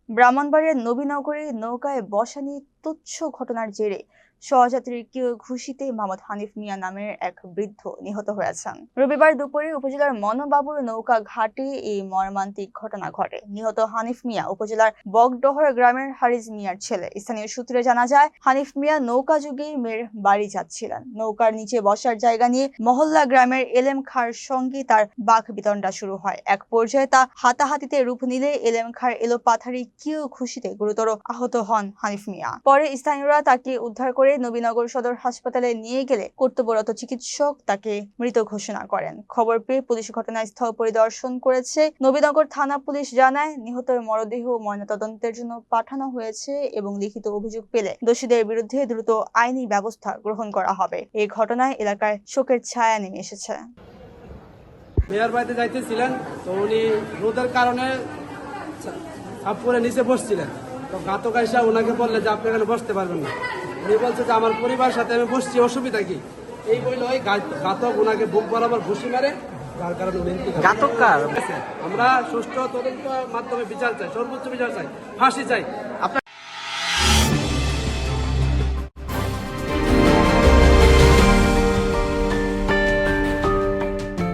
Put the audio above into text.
ব্রাহ্মণবাড়িয়ার নবীনগরে নৌকায় বসা নিয়ে তুচ্ছ ঘটনার জেরে সহযাত্রীর কেউ ঘুষিতে মোহাম্মদ হানিফ মিয়া নামের এক বৃদ্ধ নিহত হয়েছেন। রবিবার দুপুরে উপজেলার মনোবাবুর নৌকা ঘাটে এই মর্মান্তিক ঘটনা ঘটে। নিহত হানিফ মিয়া উপজেলার বগডহর গ্রামের হারিজ মিয়ার ছেলে। স্থানীয় সূত্রে জানা যায়, হানিফ মিয়া নৌকা যুগে মেয়ের বাড়ি যাচ্ছিলেন। নৌকার নিচে বসার জায়গা নিয়ে মহল্লা গ্রামের এলেম খার সঙ্গে তার বাঘ বিতণ্ডা শুরু হয়। এক পর্যায়ে তা হাতাহাতিতে রূপ নিলে এলেম খার এলোপাথারি কেউ ঘুষিতে গুরুতর আহত হন হানিফ মিয়া। পরে স্থানীয়রা তাকে উদ্ধার করে নবীনগর সদর হাসপাতালে নিয়ে গেলে কর্তব্যরত চিকিৎসক তাকে মৃত ঘোষণা করেন। খবর পেয়ে পুলিশ ঘটনাস্থল পরিদর্শন করেছে। নবীনগর থানা পুলিশ জানায়, নিহতের মরদেহ ময়নাতদন্তের জন্য পাঠানো হয়েছে এবং লিখিত অভিযোগ পেলে দোষীদের বিরুদ্ধে দ্রুত আইনি ব্যবস্থা গ্রহণ করা হবে। এই ঘটনায় এলাকায় শোকের ছায়া নেমে এসেছে। মেয়ের বাড়িতে যাইতেছিলেন, তো উনি রোদের কারণে আপুরে নিচে বসছিলেন। তো ঘাতক আইসা ওনাকে বললে যে আপনি এখানে বসতে পারবেন না। উনি বলছে যে আমার পরিবারের সাথে আমি বসছি, অসুবিধা কি? এই বললে ওই ঘাতক ওনাকে বুক বরাবর ঘুষি মারে, যার কারণে উনি ঘাতককার আমরা সুষ্ঠু তদন্ত মাধ্যমে বিচার চাই, সর্বোচ্চ বিচার চাই, ফাঁসি চাই।